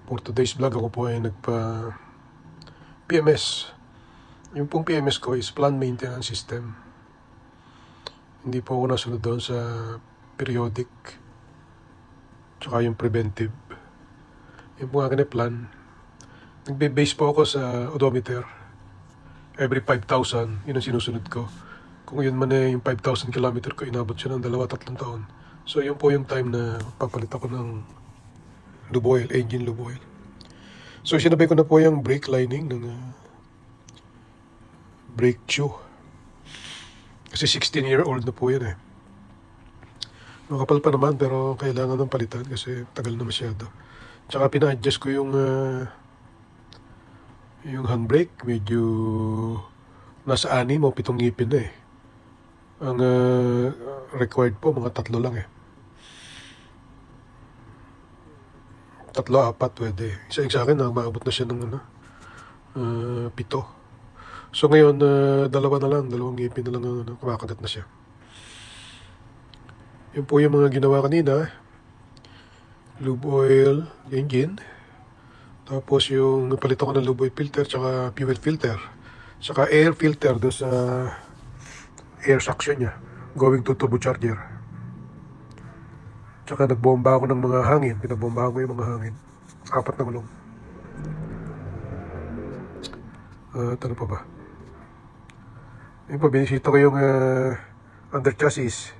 For today's vlog, ako po ay nagpa-PMS. Yung pong PMS ko is Plant Maintenance System. Hindi po ako nasunod doon sa periodic tsaka yung preventive. Yung po akin ay plan. Nagbe-base po ako sa odometer. Every 5,000, yun ang sinusunod ko. Kung yun man yung 5,000 kilometer ko, inabot siya ng 2-3 taon. So yun po yung time na papalit ako ng lube oil, engine lube oil. So sinabay ko na po yung brake lining ng brake shoe. Kasi 16-year-old na po yan eh. Makapal pa naman pero kailangan ng palitan kasi tagal na masyado. Tsaka pina-adjust ko yung handbrake. Medyo nasa 6 o 7 ngipin na eh. Ang required po mga 3 lang eh. 3-4 pwede. Isa sa akin maabot na siya ng 7. So ngayon 2 na lang, 2 ngipin na lang kumakagat na siya. Yun po yung mga ginawa kanina. Lube oil, engine. Tapos yung palit ako ng lube oil filter tsaka fuel filter. Tsaka air filter doon sa air suction niya going to turbocharger. Tsaka nagbomba ako ng mga hangin. Pinabombahan ko yung mga hangin. 4 na gulong. Ano pa ba? Yung pa, binisita ko yung under chassis.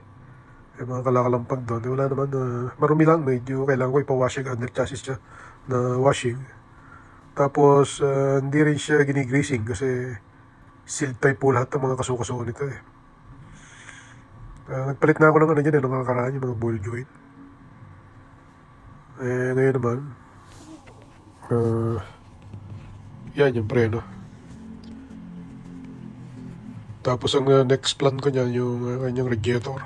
Yung mga kalakalampag doon. Wala naman. Marumi lang. Medyo kailangan ko ipa-washing under chassis siya na washing. Tapos, hindi rin siya ginigreasing kasi sealed type po lahat ng mga kasuko-suko nito eh. Nagpalit na ako ng ng mga karaan, yung mga ball joint. Ngayon naman, yan yung preno. Tapos ang next plan ko niyan, yung kanyang radiator.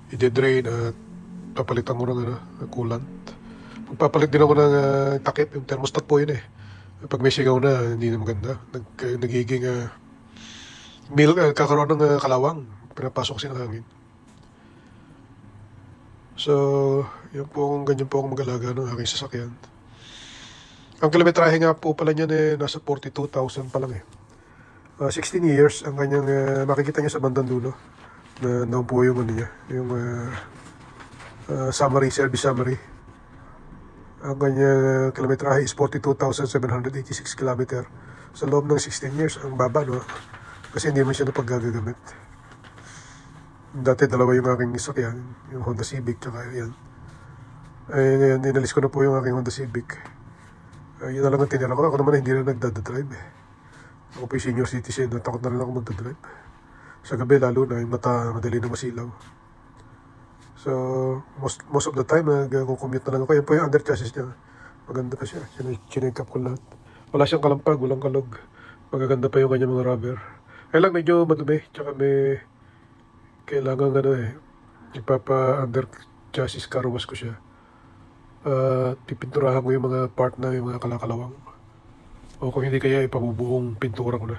I-drain at papalitan ko ng coolant. Magpapalit din ako ng takip, yung thermostat po yun eh. Pag may sigaw na, hindi na maganda. Nagiging kakaroon ng kalawang. Pinapasok kasi ng hangin. So, yun po, ganyan po akong mag-alaga ng aking sasakyan. Ang kilometrahe nga po pala niyan nasa 42,000 pa lang eh. 16 years ang kanyang, makikita niya sa bandang dulo. Na po yung niya, yung summary, service summary. Ang kanyang kilometrahe is 42,786 km. Sa loob ng 16 years, ang baba no? Kasi hindi man siya napaggagamit. Dati 2 yung aking sasakyan, yung Honda Civic, tsaka yan. Ngayon, dinalis ko na po yung aking Honda Civic. Yun na lang ang tinira ko. Ako naman hindi na nagdadrive eh. Ako po yung senior citizen, natakot na rin ako magdadrive. Sa gabi, lalo na, yung mata, madali na masilaw. So, most of the time, nag-commute na lang ako. Yan po yung under chassis niya. Maganda pa siya. Chinek up ko lahat. Wala siyang kalampag, walang kalog. Magaganda pa yung kanyang mga rubber. Kaya lang medyo madumi, tsaka may kailangan ipapa-under chassis car wash ko siya. Pipinturahan ko yung mga part na yung mga kalakalawang. O kung hindi kaya ipabubuong pintura ko na.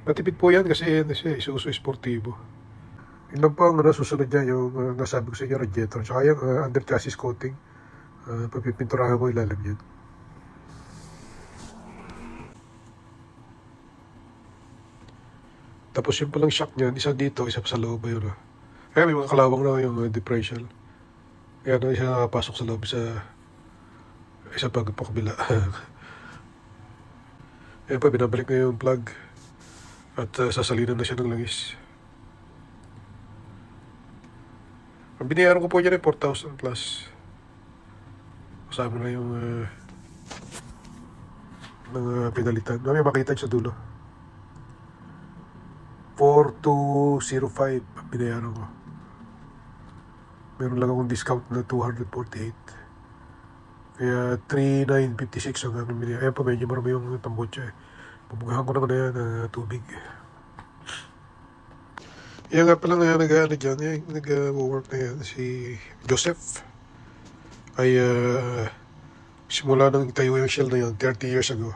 Natipid po yan kasi Isuzu Sportivo. Yun lang po ang susunod niya yung nasabi ko sa inyo, radiator. Tsaka yung under chassis coating. Pagpipinturahan ko ilalim yan. Tapos yung palang shock niyan, isa dito, isa sa loob yun. Kaya may mga kalawang na yung differential. Kaya na isa nakapasok sa loob, isa pagpakabila. Kaya pa, binabalik na yung plug. At sasalinan na siya ng langis. Ang binayaran ko po dyan ay 4,000 plus. Kasama na yung mga pinalitan. May makita sa dulo. 4,205 binayaran ko. Meron lang akong discount na 248. Kaya 3,956 ang aking binayaran. Ayan pa, medyo marami yung tambotsa eh. Pabugahan ko naman na yan tubig. Yan nga pala nga nag-work na yan. Si Joseph ay simula nang tayo yung shell na yan 30 years ago.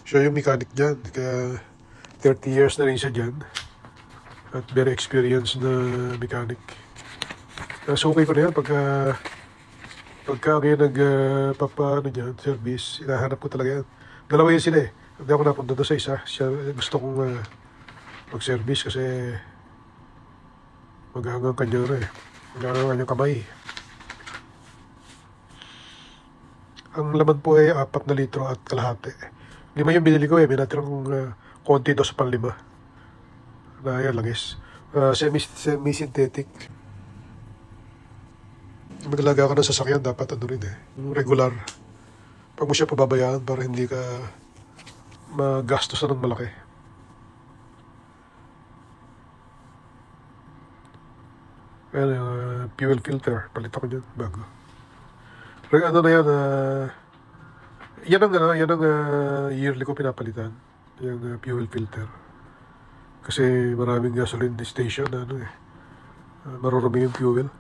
Siya yung mechanic dyan. Kaya 30 years na rin siya dyan. At very experienced na mechanic. Sukay ko na yan pagka kayo nagpapaano dyan, service, hinahanap ko talaga yan. Dalawa yun sila eh. Hindi ako napunta doon sa isa. Siya, gusto kong mag-service kasi maghangang kanya na eh. Maghangang kanyang kamay. Ang laman po ay 4 na litro at kalahati. 5 yung binili ko eh. May natirang konti doon sa panlima. Na yan langis. Semi-synthetic. Maglaga ka ng sasakyan, dapat ano rin eh. Yung regular. Pag mo siya pababayaan para hindi ka magastos na ng malaki. Ayan, fuel filter. Palit ako dyan, bago. Pero ano na yan, yan ang yearly ko pinapalitan. Yung fuel filter. Kasi maraming gasoline station na marurumi yung fuel.